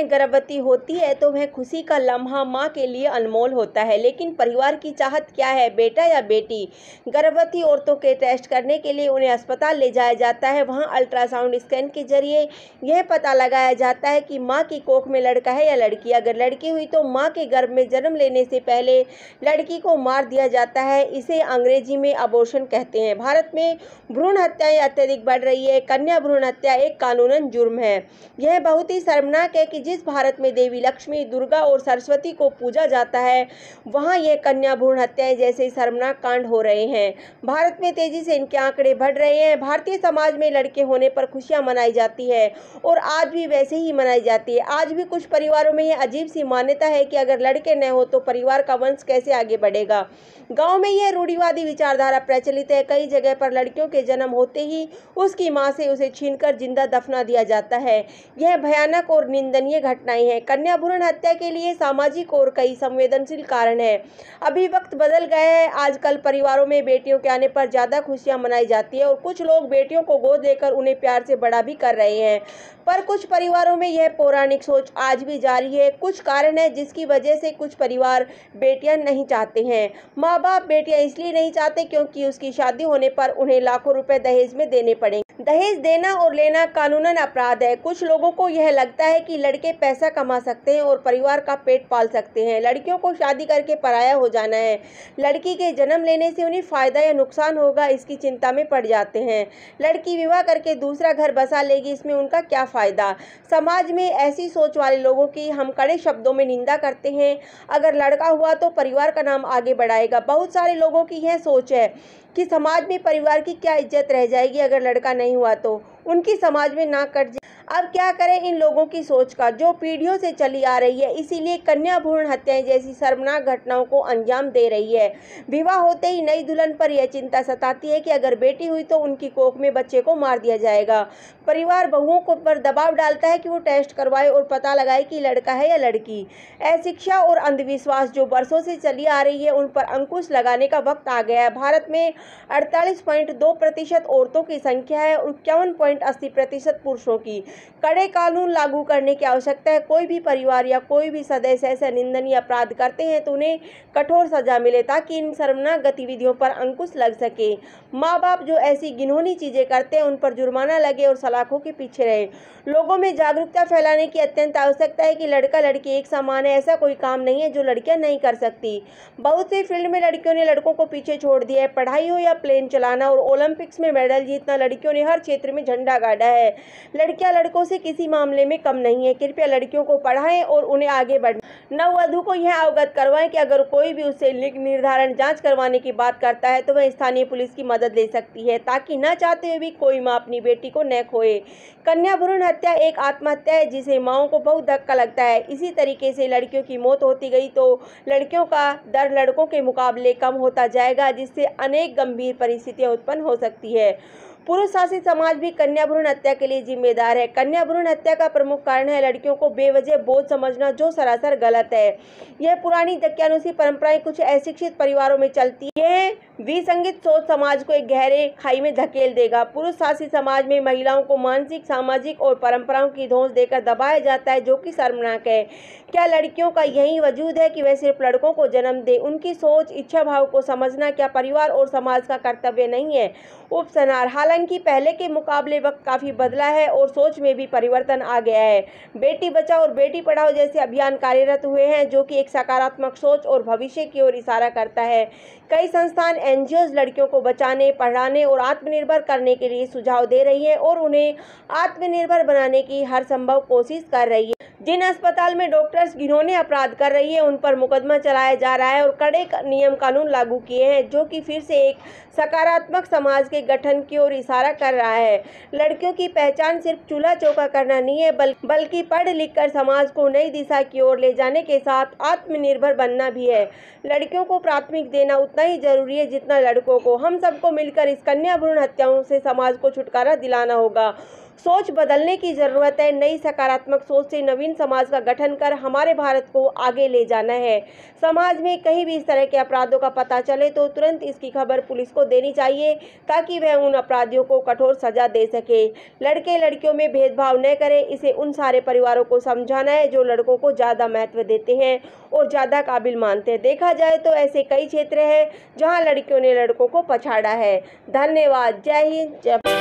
औरतें गर्भवती होती है तो वह खुशी का लम्हा माँ के लिए अनमोल होता है, लेकिन परिवार की चाहत क्या है, बेटा या बेटी। गर्भवती औरतों के टेस्ट करने के लिए उन्हें अस्पताल ले जाया जाता है। वहां अल्ट्रासाउंड स्कैन के जरिए यह पता लगाया जाता है कि माँ की कोख में लड़का है या लड़की। अगर लड़की हुई तो माँ के गर्भ में जन्म लेने से पहले लड़की को मार दिया जाता है। इसे अंग्रेजी में अबॉर्शन कहते हैं। भारत में भ्रूण हत्याएं अत्यधिक बढ़ रही है। कन्या भ्रूण हत्या एक कानूनन जुर्म है। यह बहुत ही शर्मनाक है कि जिस भारत में देवी लक्ष्मी, दुर्गा और सरस्वती को पूजा जाता है, वहां ये कन्या भ्रूण हत्याएं जैसे शर्मनाक कांड हो रहे हैं। भारत में तेजी से इनके आंकड़े बढ़ रहे हैं। भारतीय समाज में लड़के होने पर खुशियां मनाई जाती है और आज भी वैसे ही मनाई जाती है। आज भी कुछ परिवारों में यह अजीब सी मान्यता है कि अगर लड़के न हो तो परिवार का वंश कैसे आगे बढ़ेगा। गाँव में यह रूढ़िवादी विचारधारा प्रचलित है। कई जगह पर लड़कियों के जन्म होते ही उसकी मां से उसे छीनकर जिंदा दफना दिया जाता है। यह भयानक और निंदनीय घटनाएं हैं। कन्या भ्रूण हत्या के लिए सामाजिक और कई संवेदनशील कारण है। अभी वक्त बदल गया है। आजकल परिवारों में बेटियों के आने पर ज्यादा खुशियां मनाई जाती है और कुछ लोग बेटियों को गोद लेकर उन्हें प्यार से बड़ा भी कर रहे हैं, पर कुछ परिवारों में यह पौराणिक सोच आज भी जारी है। कुछ कारण है जिसकी वजह से कुछ परिवार बेटियां नहीं चाहते हैं। माँ बाप बेटियां इसलिए नहीं चाहते क्योंकि उसकी शादी होने पर उन्हें लाखों रुपए दहेज में देने पड़ेंगे। दहेज देना और लेना कानूनन अपराध है। कुछ लोगों को यह लगता है कि लड़के पैसा कमा सकते हैं और परिवार का पेट पाल सकते हैं। लड़कियों को शादी करके पराया हो जाना है। लड़की के जन्म लेने से उन्हें फायदा या नुकसान होगा, इसकी चिंता में पड़ जाते हैं। लड़की विवाह करके दूसरा घर बसा लेगी, इसमें उनका क्या फायदा। समाज में ऐसी सोच वाले लोगों की हम कड़े शब्दों में निंदा करते हैं। अगर लड़का हुआ तो परिवार का नाम आगे बढ़ाएगा। बहुत सारे लोगों की यह सोच है कि समाज में परिवार की क्या इज्जत रह जाएगी अगर लड़का नहीं हुआ तो, उनकी समाज में नाक कट जाए। अब क्या करें इन लोगों की सोच का जो पीढ़ियों से चली आ रही है। इसीलिए कन्या भ्रूण हत्याएं जैसी शर्मनाक घटनाओं को अंजाम दे रही है। विवाह होते ही नई दुल्हन पर यह चिंता सताती है कि अगर बेटी हुई तो उनकी कोख में बच्चे को मार दिया जाएगा। परिवार बहुओं को पर दबाव डालता है कि वो टेस्ट करवाए और पता लगाए कि लड़का है या लड़की। अशिक्षा और अंधविश्वास जो वर्षों से चली आ रही है, उन पर अंकुश लगाने का वक्त आ गया है। भारत में 48.2% औरतों की संख्या है, 51.80% पुरुषों की। कड़े कानून लागू करने की आवश्यकता है। कोई भी परिवार या कोई भी सदस्य ऐसा निंदनीय अपराध करते हैं तो उन्हें कठोर सजा मिले ताकि इन शर्मनाक गतिविधियों पर अंकुश लग सके। माँ बाप जो ऐसी घिनौनी चीजें करते हैं उन पर जुर्माना लगे और सलाखों के पीछे रहे। लोगों में जागरूकता फैलाने की अत्यंत आवश्यकता है कि लड़का लड़की एक समान है। ऐसा कोई काम नहीं है जो लड़कियां नहीं कर सकती। बहुत से फील्ड में लड़कियों ने लड़कों को पीछे छोड़ दिया है। पढ़ाई हो या प्लेन चलाना और ओलंपिक्स में मेडल जीतना, लड़कियों ने हर क्षेत्र में झंडा गाड़ा है। लड़कियां लड़कों से किसी मामले में कम नहीं है। कृपया लड़कियों को पढ़ाएं और उन्हें आगे बढ़ाएं। नववधु को यह अवगत करवाएं कि अगर कोई भी उससे लिंग निर्धारण जांच करवाने की बात करता है तो वह स्थानीय पुलिस की मदद ले सकती है ताकि न चाहते हुए भी कोई माँ अपनी बेटी को न खोए। कन्या भ्रूण हत्या एक आत्महत्या है जिसे माओं को बहुत धक्का लगता है। इसी तरीके से लड़कियों की मौत होती गई तो लड़कियों का दर लड़कों के मुकाबले कम होता जाएगा, जिससे अनेक गंभीर परिस्थितियां उत्पन्न हो सकती है। पुरुष शासित समाज भी कन्या भ्रूण हत्या के लिए जिम्मेदार है। कन्या भ्रूण हत्या का प्रमुख कारण है लड़कियों को बेवजह बोझ समझना, जो सरासर गलत है। यह पुरानी दक्यानुसी परंपराएं कुछ अशिक्षित परिवारों में चलती है। विसंगत सोच समाज को एक गहरे खाई में धकेल देगा। पुरुष शासित समाज में महिलाओं को मानसिक, सामाजिक और परंपराओं की धौंस देकर दबाया जाता है, जो कि शर्मनाक है। क्या लड़कियों का यही वजूद है कि वह सिर्फ लड़कों को जन्म दे? उनकी सोच, इच्छा भाव को समझना क्या परिवार और समाज का कर्तव्य नहीं है? उपसंहार। हालांकि पहले के मुकाबले वक्त काफी बदला है और सोच में भी परिवर्तन आ गया है। बेटी बचाओ और बेटी पढ़ाओ जैसे अभियान कार्यरत हुए हैं, जो कि एक सकारात्मक सोच और भविष्य की ओर इशारा करता है। कई संस्थान, एनजीओज लड़कियों को बचाने, पढ़ाने और आत्मनिर्भर करने के लिए सुझाव दे रही है और उन्हें आत्मनिर्भर बनाने की हर संभव कोशिश कर रही है। जिन अस्पताल में डॉक्टर्स घिनौने अपराध कर रही है उन पर मुकदमा चलाया जा रहा है और कड़े नियम कानून लागू किए हैं, जो कि फिर से एक सकारात्मक समाज के गठन की ओर इशारा कर रहा है। लड़कियों की पहचान सिर्फ चूल्हा चौका करना नहीं है, बल्कि पढ़ लिख कर समाज को नई दिशा की ओर ले जाने के साथ आत्मनिर्भर बनना भी है। लड़कियों को प्राथमिक देना उतना ही जरूरी है जितना लड़कों को। हम सबको मिलकर इस कन्या भ्रूण हत्याओं से समाज को छुटकारा दिलाना होगा। सोच बदलने की ज़रूरत है। नई सकारात्मक सोच से नवीन समाज का गठन कर हमारे भारत को आगे ले जाना है। समाज में कहीं भी इस तरह के अपराधों का पता चले तो तुरंत इसकी खबर पुलिस को देनी चाहिए ताकि वह उन अपराधियों को कठोर सजा दे सके। लड़के लड़कियों में भेदभाव न करें, इसे उन सारे परिवारों को समझाना है जो लड़कों को ज़्यादा महत्व देते हैं और ज़्यादा काबिल मानते हैं। देखा जाए तो ऐसे कई क्षेत्र हैं जहां लड़कियों ने लड़कों को पछाड़ा है। धन्यवाद। जय हिंद। जय